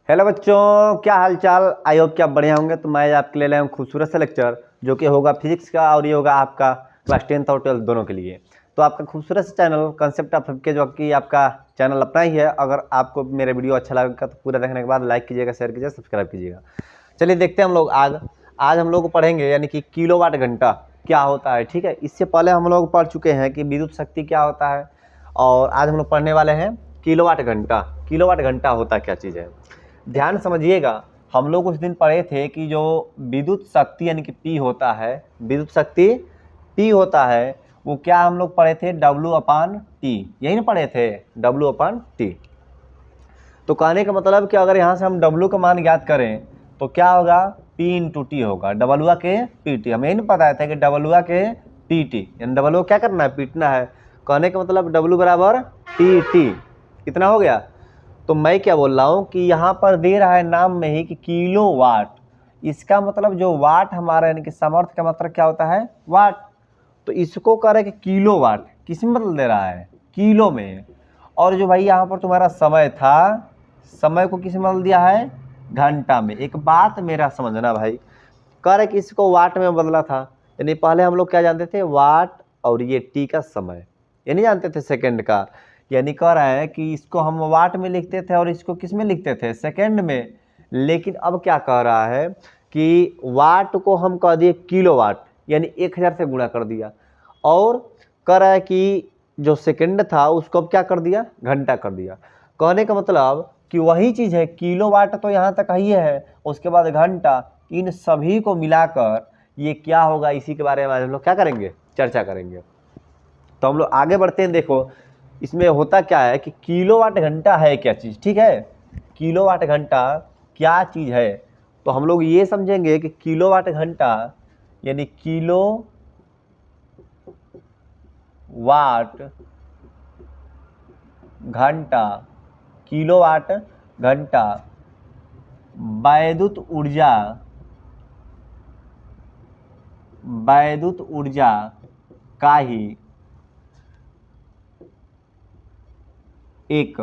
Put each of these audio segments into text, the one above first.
Hello बच्चों, क्या हाल चाल। आई होप कि आप बढ़िया होंगे। तो मैं आपके लिए लाया हूँ खूबसूरत सा लेक्चर जो कि होगा फिजिक्स का और ये होगा आपका क्लास 10th और 12th दोनों के लिए। तो आपका खूबसूरत सा चैनल कंसेप्ट ऑफ सबके जो कि आपका चैनल अपना ही है। अगर आपको मेरे वीडियो अच्छा लगेगा तो पूरा देखने के बाद लाइक कीजिएगा, शेयर कीजिएगा, सब्सक्राइब कीजिएगा। चलिए देखते हैं हम लोग आज हम लोग पढ़ेंगे यानी कि किलोवाट घंटा क्या होता है। ठीक है, इससे पहले हम लोग पढ़ चुके हैं कि विद्युत शक्ति क्या होता है और आज हम लोग पढ़ने वाले हैं किलोवाट घंटा। किलोवाट घंटा होता क्या चीज़ है, ध्यान समझिएगा। हम लोग उस दिन पढ़े थे कि जो विद्युत शक्ति यानी कि पी होता है, विद्युत शक्ति पी होता है, वो क्या हम लोग पढ़े थे, W/T। यही ना पढ़े थे, W/T। तो कहने का मतलब कि अगर यहाँ से हम W का मान ज्ञात करें तो क्या होगा, P/T होगा। डबलुआ के PT, हमें नहीं पता था कि डबलुआ के PT यानी डबलुआ क्या करना है, पीटना है। कहने का मतलब W बराबर PT कितना हो गया। तो मैं क्या बोल रहा हूँ कि यहाँ पर दे रहा है नाम में ही कि किलोवाट। इसका मतलब जो वाट हमारा यानी कि सामर्थ्य का मतलब क्या होता है, वाट। तो इसको कह रहे कि किलोवाट किस में बदल दे रहा है, किलो में। और जो भाई यहाँ पर तुम्हारा समय था, समय को किस में बदल दिया है, घंटा में। एक बात मेरा समझना भाई, कह रहे कि इसको वाट में बदला था। यानी पहले हम लोग क्या जानते थे, वाट और ये टी का समय, ये नहीं जानते थे सेकंड का। यानी कह रहा है कि इसको हम वाट में लिखते थे और इसको किस में लिखते थे, सेकंड में। लेकिन अब क्या कह रहा है कि वाट को हम कह दिए किलोवाट, यानी 1000 से गुणा कर दिया। और कह रहा है कि जो सेकंड था उसको अब क्या कर दिया, घंटा कर दिया। कहने का मतलब कि वही चीज़ है, किलोवाट तो यहाँ तक ही है, उसके बाद घंटा, इन सभी को मिलाकर ये क्या होगा, इसी के बारे में आज हम लोग क्या करेंगे, चर्चा करेंगे। तो हम लोग आगे बढ़ते हैं। देखो इसमें होता क्या है कि किलोवाट घंटा है क्या चीज़, ठीक है। किलोवाट घंटा क्या चीज़ है, तो हम लोग ये समझेंगे कि किलोवाट घंटा यानी किलो वाट घंटा, किलोवाट घंटा वैद्युत ऊर्जा, वैद्युत ऊर्जा का ही एक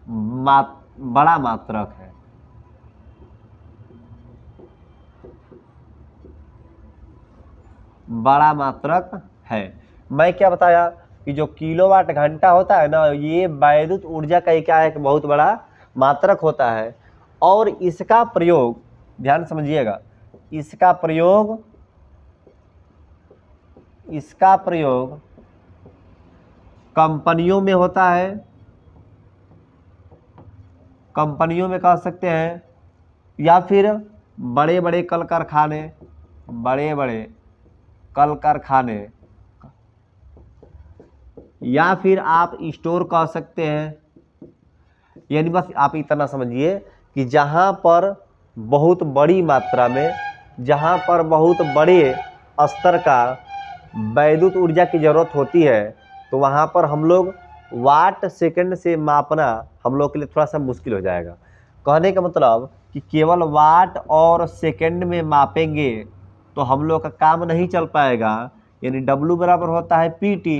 बड़ा मात्रक है। बड़ा मात्रक है। मैं क्या बताया कि जो किलोवाट घंटा होता है ना, ये वैद्युत ऊर्जा का क्या है, एक बहुत बड़ा मात्रक होता है। और इसका प्रयोग, ध्यान समझिएगा, इसका प्रयोग कंपनियों में होता है। कंपनियों में कह सकते हैं, या फिर बड़े बड़े कल कारखाने, बड़े बड़े कल कारखाने, या फिर आप स्टोर कह सकते हैं। यानी बस आप इतना समझिए कि जहाँ पर बहुत बड़ी मात्रा में, जहाँ पर बहुत बड़े स्तर का वैद्युत ऊर्जा की ज़रूरत होती है, तो वहाँ पर हम लोग वाट सेकंड से मापना हम लोग के लिए थोड़ा सा मुश्किल हो जाएगा। कहने का मतलब कि केवल वाट और सेकंड में मापेंगे तो हम लोग का काम नहीं चल पाएगा। यानी W बराबर होता है PT,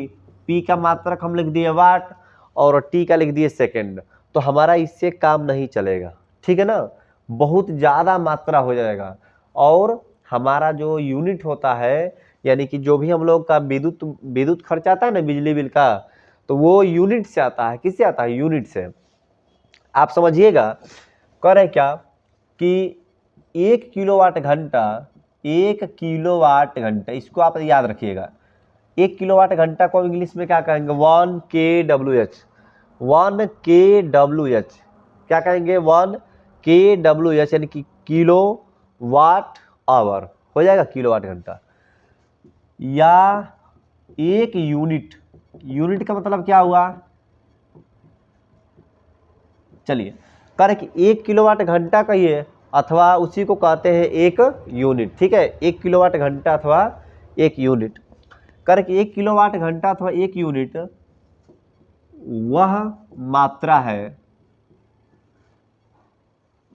P का मात्रक हम लिख दिए वाट और T का लिख दिए सेकंड, तो हमारा इससे काम नहीं चलेगा, ठीक है ना। बहुत ज़्यादा मात्रा हो जाएगा। और हमारा जो यूनिट होता है, यानी कि जो भी हम लोग का विद्युत खर्च आता है ना, बिजली बिल का, तो वो यूनिट से आता है। किससे आता है, यूनिट से। आप समझिएगा, कह रहे क्या कि 1 किलोवाट घंटा, 1 किलोवाट घंटा, इसको आप याद रखिएगा। 1 किलोवाट घंटा को इंग्लिश में क्या कहेंगे, 1 kWh। 1 kWh क्या कहेंगे, 1 kWh यानी कि किलो वाट आवर हो जाएगा, किलोवाट घंटा। या एक यूनिट, यूनिट का मतलब क्या हुआ, चलिए कह रहे कि 1 किलोवाट घंटा कहिए अथवा उसी को कहते हैं एक यूनिट, ठीक है। 1 किलोवाट घंटा अथवा एक यूनिट, कह रहे कि 1 किलोवाट घंटा अथवा एक यूनिट वह मात्रा है,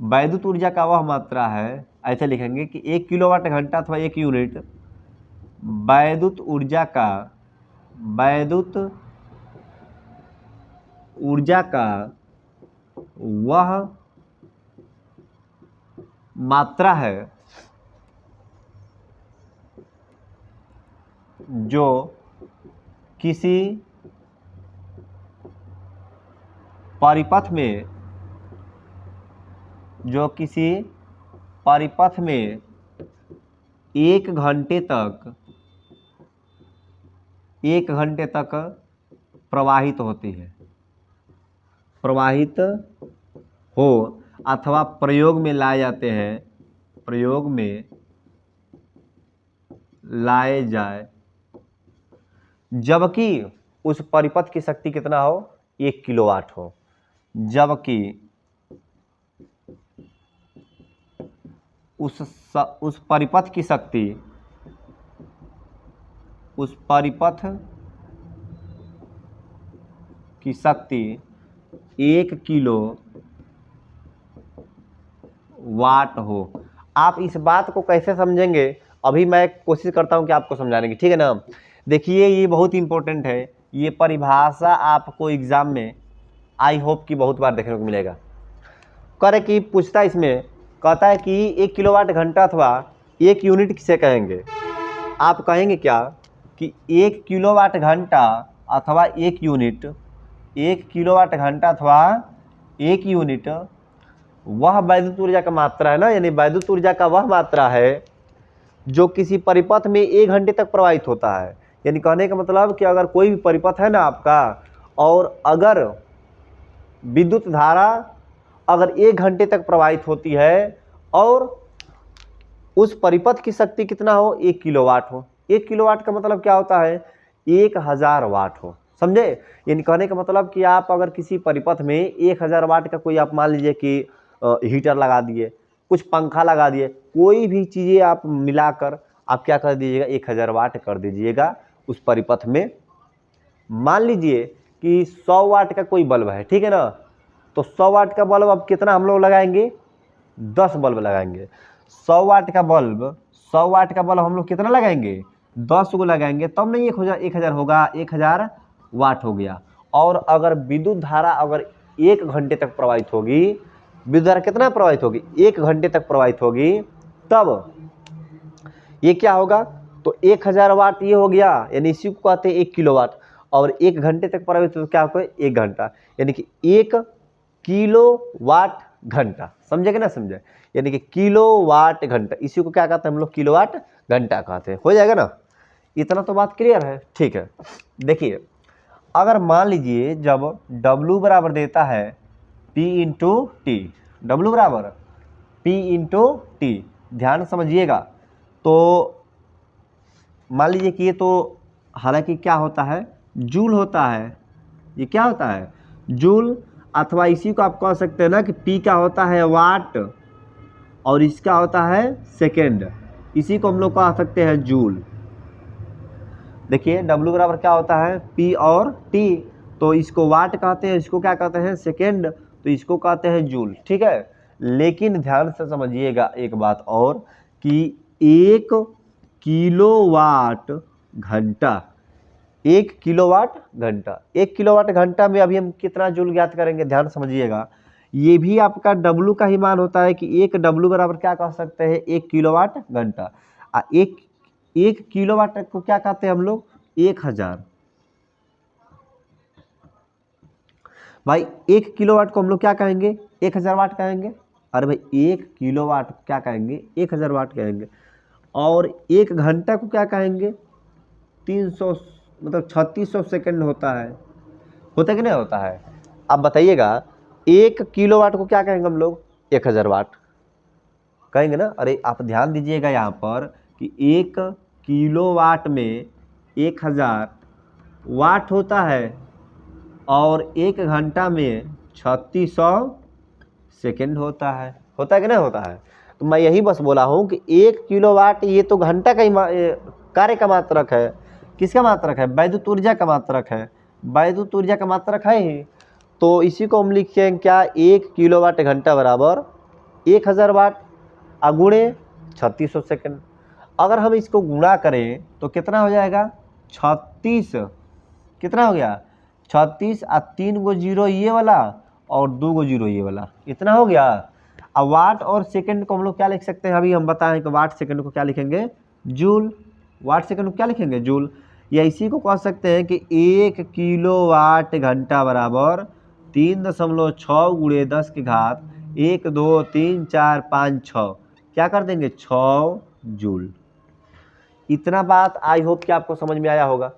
वैद्युत ऊर्जा का वह मात्रा है। ऐसे लिखेंगे कि 1 किलोवाट घंटा अथवा एक यूनिट वैद्युत ऊर्जा का, वैद्युत ऊर्जा का वह मात्रा है जो किसी परिपथ में एक घंटे तक प्रवाहित होती है, प्रवाहित हो अथवा प्रयोग में लाए जाए, जबकि उस परिपथ की शक्ति कितना हो, 1 किलोवाट हो, जबकि उस परिपथ की शक्ति 1 किलो वाट हो। आप इस बात को कैसे समझेंगे, अभी मैं कोशिश करता हूं कि आपको समझाने की, ठीक है ना। देखिए ये बहुत इंपॉर्टेंट है, ये परिभाषा आपको एग्जाम में आई होप कि बहुत बार देखने को मिलेगा। करे कि पूछता है इसमें, कहता है कि 1 किलोवाट घंटा अथवा 1 यूनिट किसे कहेंगे। आप कहेंगे क्या कि 1 किलोवाट घंटा अथवा 1 यूनिट, 1 किलोवाट घंटा अथवा 1 यूनिट वह वैद्युत ऊर्जा का मात्रा है ना, यानी वैद्युत ऊर्जा का वह मात्रा है जो किसी परिपथ में 1 घंटे तक प्रवाहित होता है। यानी कहने का मतलब कि अगर कोई भी परिपथ है ना आपका, और अगर विद्युत धारा अगर 1 घंटे तक प्रवाहित होती है और उस परिपथ की शक्ति कितना हो, 1 किलोवाट हो। 1 किलोवाट का मतलब क्या होता है, 1000 वाट हो, समझे। यानी कहने का मतलब कि आप अगर किसी परिपथ में 1000 वाट का कोई, आप मान लीजिए कि हीटर लगा दिए, कुछ पंखा लगा दिए, कोई भी चीज़ें आप मिलाकर आप क्या कर दीजिएगा, 1000 वाट कर दीजिएगा उस परिपथ में। मान लीजिए कि 100 वाट का कोई बल्ब है, ठीक है ना, तो 100 वाट का बल्ब अब कितना हम लोग लगाएंगे, 10 बल्ब लगाएंगे। 100 वाट का बल्ब हम लोग कितना लगाएंगे, 10 को लगाएंगे, तब नहीं 1000 होगा, 1000 वाट हो गया। और अगर विद्युत धारा अगर 1 घंटे तक प्रवाहित होगी, विद्युत धारा कितना प्रवाहित होगी, 1 घंटे तक प्रवाहित होगी, तब ये क्या होगा, तो 1000 वाट ये हो गया, यानी इसी को कहते हैं 1 किलोवाट। और 1 घंटे तक प्रवाहित हो तो क्या होगा, 1 घंटा, यानी कि 1 किलोवाट घंटा, समझे कि ना समझे, यानी कि किलोवाट घंटा, इसी को क्या कहते हैं हम लोग, किलोवाट घंटा कहते हैं। हो जाएगा ना, इतना तो बात क्लियर है, ठीक है। देखिए अगर मान लीजिए जब W बराबर देता है P इंटू टी, डब्ल्यू बराबर P इंटू टी, ध्यान समझिएगा। तो मान लीजिए कि ये तो हालांकि क्या होता है, जूल होता है, ये क्या होता है, जूल, अथवा इसी को आप कह सकते हैं ना कि P का होता है वाट और इसका होता है सेकेंड, इसी को हम लोग कह सकते हैं जूल। देखिए W बराबर क्या होता है, P और T, तो इसको वाट कहते हैं, इसको क्या कहते हैं, सेकेंड, तो इसको कहते हैं जूल, ठीक है। लेकिन ध्यान से समझिएगा एक बात और, कि 1 किलोवाट घंटा, 1 किलोवाट घंटा, 1 किलोवाट घंटा में अभी हम कितना जूल ज्ञात करेंगे, ध्यान समझिएगा। ये भी आपका W का ही मान होता है कि 1 W बराबर क्या कह सकते हैं, 1 किलोवाट घंटा। एक किलोवाट को क्या कहते हैं हम लोग, 1000। भाई 1 किलोवाट को हम लोग क्या कहेंगे, 1000 वाट कहेंगे। अरे भाई 1 किलोवाट क्या कहेंगे, 1000 वाट कहेंगे। और 1 घंटा को क्या कहेंगे, 300, मतलब 3600 सेकंड होता है कि नहीं होता है। अब बताइएगा 1 किलोवाट को क्या कहेंगे हम लोग, 1000 वाट कहेंगे ना। अरे आप ध्यान दीजिएगा यहाँ पर कि 1 किलोवाट में 1000 वाट होता है और 1 घंटा में 3600 सेकेंड होता है कि नहीं होता है। तो मैं यही बस बोला हूँ कि 1 किलोवाट ये तो घंटा का ही कार्य का मात्रक है, किसका मात्रक है, वैद्युत ऊर्जा का मात्रक है, वैद्युत ऊर्जा का मात्रक है ही। तो इसी को हम लिखेंगे क्या, 1 किलोवाट घंटा बराबर 1000 वाट अगुणे 3600 सेकंड। अगर हम इसको गुणा करें तो कितना हो जाएगा, 36, कितना हो गया, 36 और 3 गो जीरो ये वाला और 2 गो जीरो ये वाला, इतना हो गया। अब वाट और सेकंड को हम लोग क्या लिख सकते हैं, अभी हम बताएं कि वाट सेकंड को क्या लिखेंगे, जूल। वाट सेकंड को क्या लिखेंगे, जूल। या इसी को कह सकते हैं कि 1 किलोवाट घंटा बराबर 3.6 गुणे 10 की घात 1 2 3 4 5 6, क्या कर देंगे, 6 जूल। इतना बात आई होप कि आपको समझ में आया होगा।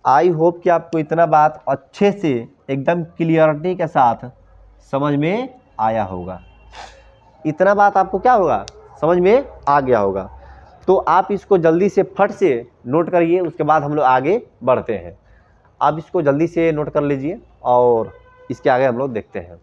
आई होप कि आपको इतना बात अच्छे से एकदम क्लियरिटी के साथ समझ में आया होगा। इतना बात आपको क्या होगा, समझ में आ गया होगा। तो आप इसको जल्दी से फट से नोट करिए, उसके बाद हम लोग आगे बढ़ते हैं। आप इसको जल्दी से नोट कर लीजिए और इसके आगे हम लोग देखते हैं।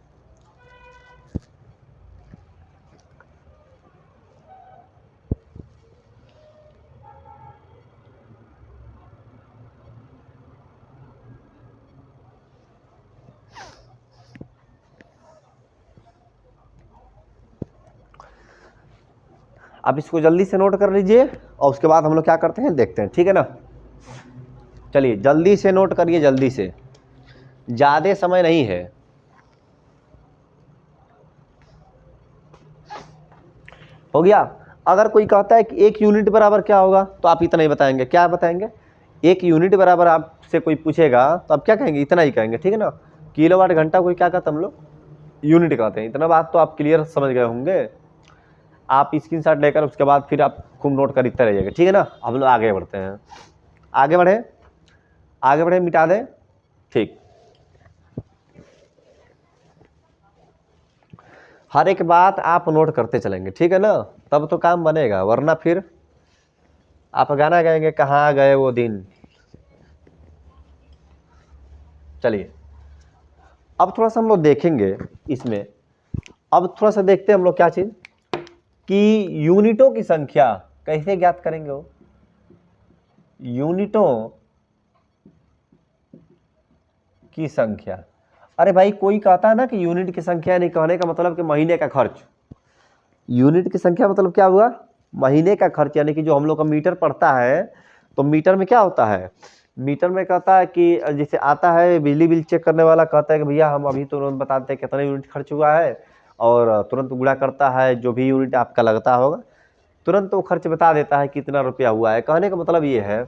आप इसको जल्दी से नोट कर लीजिए और उसके बाद हम लोग क्या करते हैं, देखते हैं, ठीक है ना। चलिए जल्दी से नोट करिए, जल्दी से, ज़्यादा समय नहीं है। हो गया। अगर कोई कहता है कि 1 यूनिट बराबर क्या होगा, तो आप इतना ही बताएंगे। क्या बताएंगे, 1 यूनिट बराबर आपसे कोई पूछेगा तो आप क्या कहेंगे, इतना ही कहेंगे, ठीक है ना। किलोवाट घंटा को क्या कहते हैं हम लोग, यूनिट कहते हैं। इतना बात तो आप क्लियर समझ गए होंगे। आप स्क्रीनशॉट लेकर उसके बाद फिर आप खूब नोट करते रहिएगा, ठीक है ना। हम लोग आगे बढ़ते हैं, आगे बढ़े, आगे बढ़े, मिटा दें, ठीक। हर एक बात आप नोट करते चलेंगे, ठीक है ना, तब तो काम बनेगा, वरना फिर आप गाना गाएंगे कहाँ गए वो दिन। चलिए अब थोड़ा सा हम लोग देखेंगे इसमें। अब थोड़ा सा देखते हैं हम लोग क्या चीज, कि यूनिटों की संख्या कैसे ज्ञात करेंगे। वो यूनिटों की संख्या, अरे भाई कोई कहता है ना कि यूनिट की संख्या, नहीं कहने का मतलब कि महीने का खर्च। यूनिट की संख्या मतलब क्या हुआ, महीने का खर्च। यानी कि जो हम लोग का मीटर पड़ता है, तो मीटर में क्या होता है, मीटर में कहता है कि जैसे आता है बिजली बिल चेक करने वाला, कहता है कि भैया हम अभी तुरंत बताते हैं कितना यूनिट खर्च हुआ है, और तुरंत गुणा करता है जो भी यूनिट आपका लगता होगा, तुरंत वो खर्च बता देता है कितना रुपया हुआ है। कहने का मतलब ये है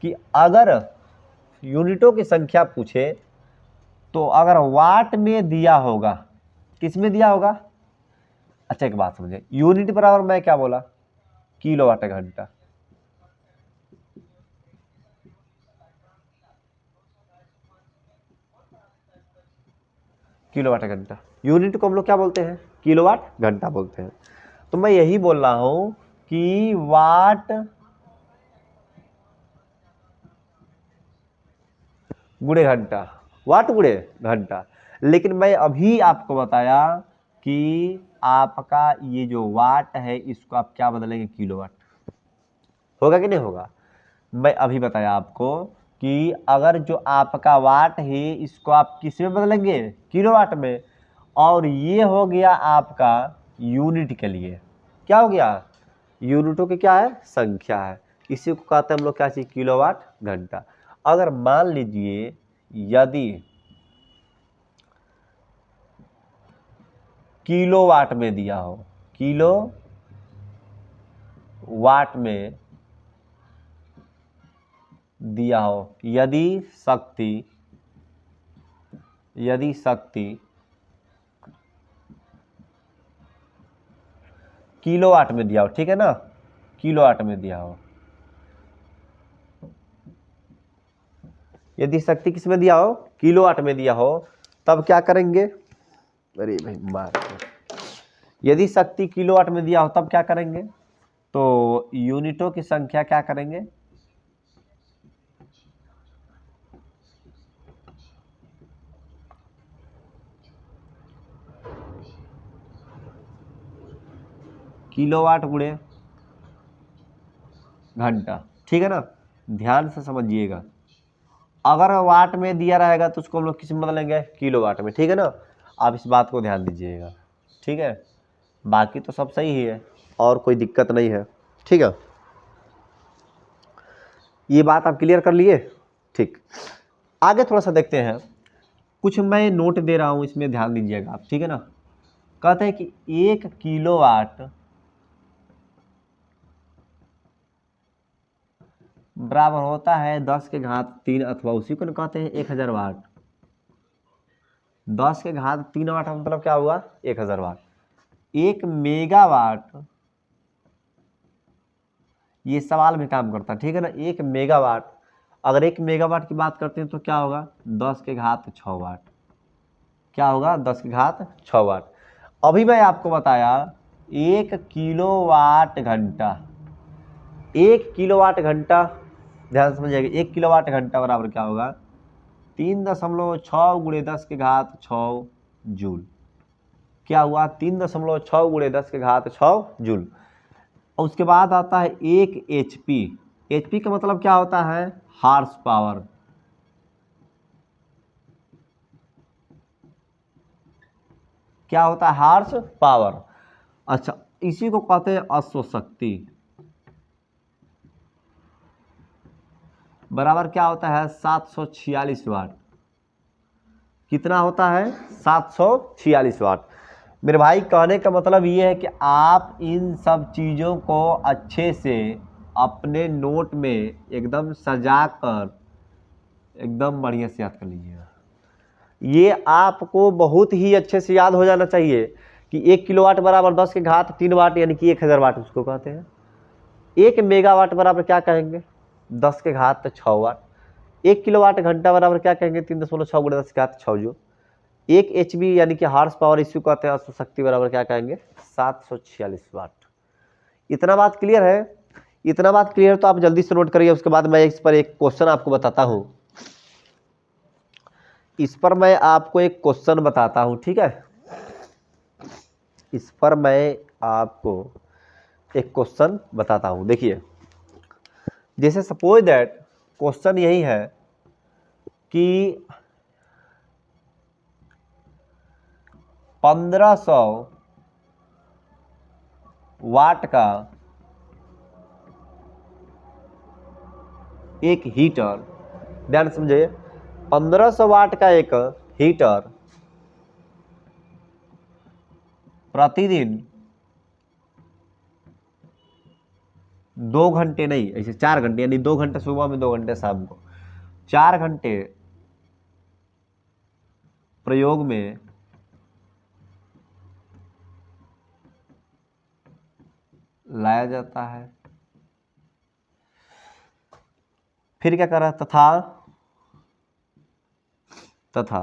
कि अगर यूनिटों की संख्या पूछे तो अगर वाट में दिया होगा, किस में दिया होगा, अच्छा एक बात समझे, यूनिट बराबर मैं क्या बोला, किलोवाट घंटा। किलोवाट घंटा, यूनिट को हम लोग क्या बोलते हैं, किलोवाट घंटा बोलते हैं। तो मैं यही बोल रहा हूं कि वाट गुणे घंटा, वाट गुणे घंटा। लेकिन मैं अभी आपको बताया कि आपका ये जो वाट है इसको आप क्या बदलेंगे, किलोवाट। होगा कि नहीं होगा, मैं अभी बताया आपको कि अगर जो आपका वाट है इसको आप किस में बदलेंगे, किलोवाट में। और ये हो गया आपका यूनिट के लिए, क्या हो गया, यूनिटों की क्या है, संख्या है। इसी को कहते हैं हम लोग क्या चाहिए, किलोवाट घंटा। अगर मान लीजिए यदि किलोवाट में दिया हो, किलो वाट में दिया हो, यदि शक्ति किलोवाट में दिया हो, ठीक है ना, किलोवाट में दिया हो, यदि शक्ति किस में दिया हो, किलोवाट में दिया हो, तब क्या करेंगे, अरे भाई मार, यदि शक्ति किलोवाट में दिया हो तब क्या करेंगे, तो यूनिटों की संख्या क्या करेंगे, किलोवाट गुणे घंटा, ठीक है ना। ध्यान से समझिएगा, अगर वाट में दिया रहेगा तो उसको हम लोग किस में बदलेंगे, किलोवाट में, ठीक है ना। आप इस बात को ध्यान दीजिएगा, ठीक है। बाकी तो सब सही ही है और कोई दिक्कत नहीं है, ठीक है। ये बात आप क्लियर कर लिए, ठीक। आगे थोड़ा सा देखते हैं, कुछ मैं नोट दे रहा हूँ इसमें ध्यान दीजिएगा आप, ठीक है ना। कहते हैं कि 1 किलोवाट बराबर होता है 10 के घात 3 अथवा उसी को कहते हैं 1000 वाट। 10 के घात 3 वाट का मतलब क्या हुआ? 1000 वाट। 1 मेगावाट, ये सवाल में काम करता है, ठीक है ना। 1 मेगावाट, अगर 1 मेगावाट की बात करते हैं तो क्या होगा? 10 के घात 6 वाट। क्या होगा? 10 के घात 6 वाट। अभी मैं आपको बताया 1 किलोवाट घंटा। 1 किलोवाट घंटा, ध्यान से समझिएगा, 1 किलोवाट घंटा बराबर क्या होगा? 3.6 गुणे 10 के घात 6 जूल। क्या हुआ? 3.6 गुणे 10 के घात 6 जूल। और उसके बाद आता है 1 HP। HP का मतलब क्या होता है? Horse power. क्या होता है? Horse power. अच्छा, इसी को कहते हैं अश्वशक्ति। बराबर क्या होता है? 746 वाट। कितना होता है? 746 वाट। मेरे भाई कहने का मतलब ये है कि आप इन सब चीज़ों को अच्छे से अपने नोट में एकदम सजा कर एकदम बढ़िया से याद कर लीजिएगा। ये आपको बहुत ही अच्छे से याद हो जाना चाहिए कि 1 किलोवाट बराबर 10 के घात 3 वाट, यानी कि 1000 वाट उसको कहते हैं। 1 मेगावाट बराबर क्या कहेंगे? 10 के घात 6 वाट। 1 किलोवाट घंटा बराबर क्या कहेंगे? 3.6 गुणे 10 के घात 6 जूल। 1 HP यानी कि हार्स पावर, इसी को कहते हैं अश्वशक्ति, बराबर क्या कहेंगे? 746 वाट। इतना बात क्लियर है? इतना बात क्लियर तो आप जल्दी से नोट करिए। उसके बाद मैं इस पर एक क्वेश्चन आपको बताता हूं। इस पर मैं आपको एक क्वेश्चन बताता हूं, ठीक है। इस पर मैं आपको एक क्वेश्चन बताता हूं। देखिए, जैसे सपोज दैट क्वेश्चन यही है कि 1500 वाट का एक हीटर, ध्यान समझिए, 1500 वाट का एक हीटर प्रतिदिन 2 घंटे नहीं, ऐसे 4 घंटे, यानी 2 घंटे सुबह में 2 घंटे शाम को, 4 घंटे प्रयोग में लाया जाता है। फिर क्या कर रहा है? तथा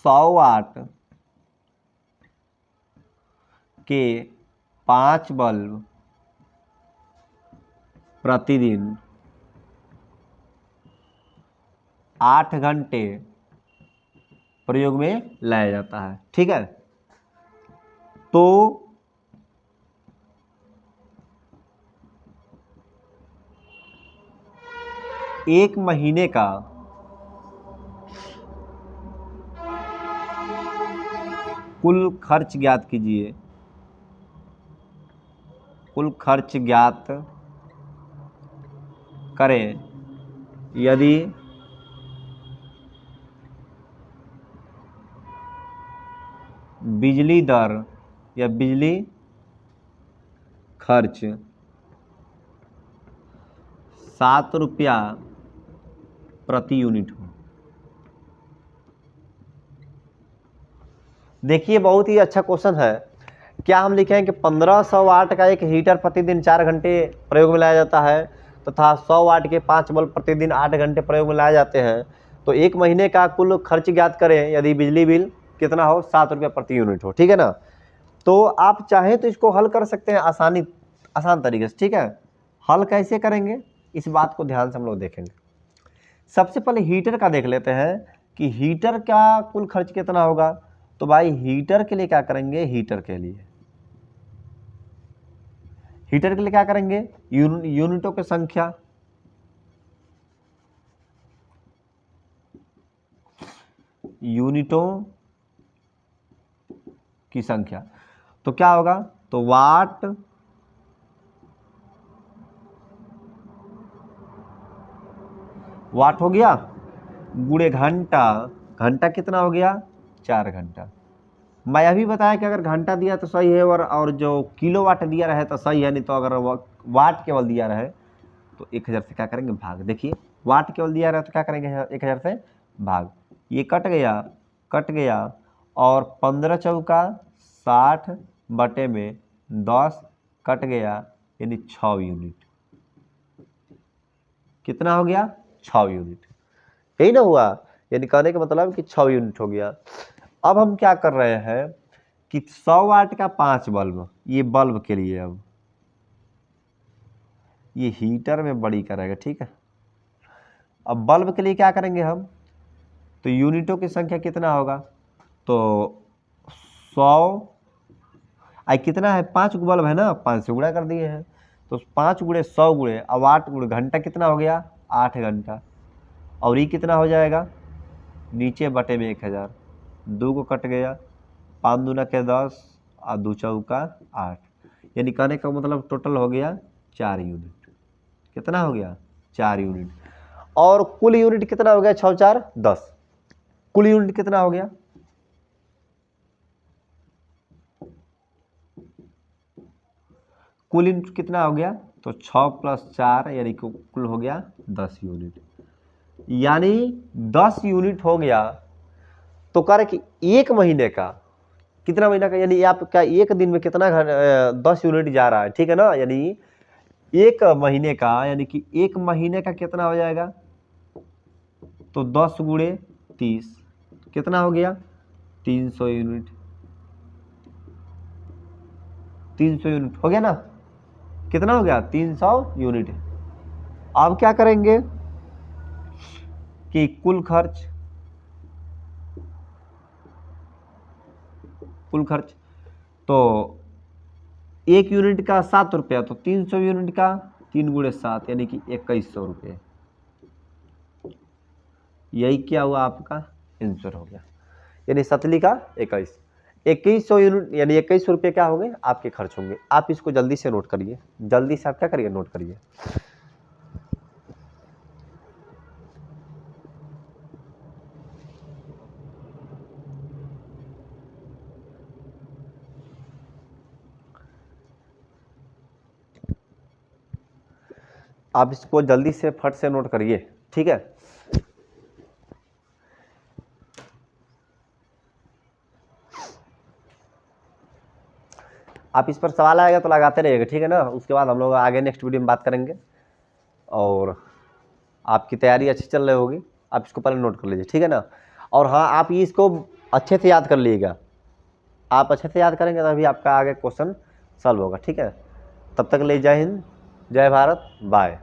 100 वाट के 5 बल्ब प्रतिदिन 8 घंटे प्रयोग में लाया जाता है, ठीक है। तो एक महीने का कुल खर्च ज्ञात कीजिए। कुल खर्च ज्ञात करें यदि बिजली दर या बिजली खर्च 7 रुपया प्रति यूनिट हो। देखिए, बहुत ही अच्छा क्वेश्चन है। क्या हम लिखें कि 1500 वाट का एक हीटर प्रतिदिन 4 घंटे प्रयोग में लाया जाता है, तथा 100 वाट के 5 बल्ब प्रतिदिन 8 घंटे प्रयोग में लाए जाते हैं। तो एक महीने का कुल खर्च ज्ञात करें यदि बिजली बिल कितना हो? 7 रुपया प्रति यूनिट हो, ठीक है ना। तो आप चाहें तो इसको हल कर सकते हैं आसान तरीके से, ठीक है। हल कैसे करेंगे, इस बात को ध्यान से हम लोग देखेंगे। सबसे पहले हीटर का देख लेते हैं कि हीटर का कुल खर्च कितना होगा। तो भाई हीटर के लिए क्या करेंगे? हीटर के लिए क्या करेंगे? यूनिटों की संख्या, यूनिटों की संख्या। तो क्या होगा? तो वाट हो गया, गुणे घंटा घंटा कितना हो गया, 4 घंटा। मैं अभी बताया कि अगर घंटा दिया तो सही है, और जो किलो वाट दिया रहे तो सही है, नहीं तो अगर वाट केवल दिया रहे तो 1000 से क्या करेंगे, भाग। देखिए वाट केवल दिया रहे तो क्या करेंगे, 1000 से भाग। ये कट गया और 15 चौका 60 बटे में 10 कट गया, यानी 6 यूनिट। कितना हो गया, 6 यूनिट। यही ना हुआ, यानी कहने का मतलब कि 6 यूनिट हो गया। अब हम क्या कर रहे हैं कि 100 वाट का 5 बल्ब, ये बल्ब के लिए, अब ये हीटर में बड़ी करेगा, ठीक है। अब बल्ब के लिए क्या करेंगे हम, तो यूनिटों की संख्या कितना होगा, तो 100 आई कितना है, 5 बल्ब है ना, 5 से गुणा कर दिए हैं, तो 5 गुणे 100 गुणे, अब 8 गुणे घंटा कितना हो गया, 8 घंटा। और ये कितना हो जाएगा, नीचे बटे में 1000, 2 को कट गया, 5 दूना के 10 और 2 चौका 8, यानी कहने का मतलब टोटल हो गया 4 यूनिट। कितना हो गया, 4 यूनिट। और कुल यूनिट कितना हो गया, 6 4 10, कुल यूनिट कितना हो गया, कुल यूनिट कितना हो गया, तो 6 + 4 यानी कुल हो गया 10 यूनिट। यानी 10 यूनिट हो गया। तो कह रहे कि एक महीने का, कितना महीना का, यानी आपका एक दिन में कितना 10 यूनिट जा रहा है, ठीक है ना। यानी एक महीने का, यानी कि एक महीने का कितना हो जाएगा, तो 10 गुणे 30 कितना हो गया, 300 यूनिट। 300 यूनिट हो गया ना, कितना हो गया, 300 यूनिट। अब क्या करेंगे कि कुल खर्च, तो एक यूनिट का 7 रुपया, तो 300 यूनिट का 3 गुणे 7 यानी कि 2100 रुपये। यही क्या हुआ, आपका आंसर हो गया, यानी सतली का 2100 यूनिट, यानी 2100 रुपये क्या होंगे, आपके खर्च होंगे। आप इसको जल्दी से नोट करिए, जल्दी से आप क्या करिए, नोट करिए। आप इसको जल्दी से फट से नोट करिए, ठीक है। आप इस पर सवाल आएगा तो लगाते रहिएगा, ठीक है ना। उसके बाद हम लोग आगे नेक्स्ट वीडियो में बात करेंगे। और आपकी तैयारी अच्छी चल रही होगी, आप इसको पहले नोट कर लीजिए, ठीक है ना। और हाँ, आप ये इसको अच्छे से याद कर लीजिएगा। आप अच्छे से याद करेंगे तभी आपका आगे क्वेश्चन सॉल्व होगा, ठीक है। तब तक ले जय हिंद, जय भारत, बाय।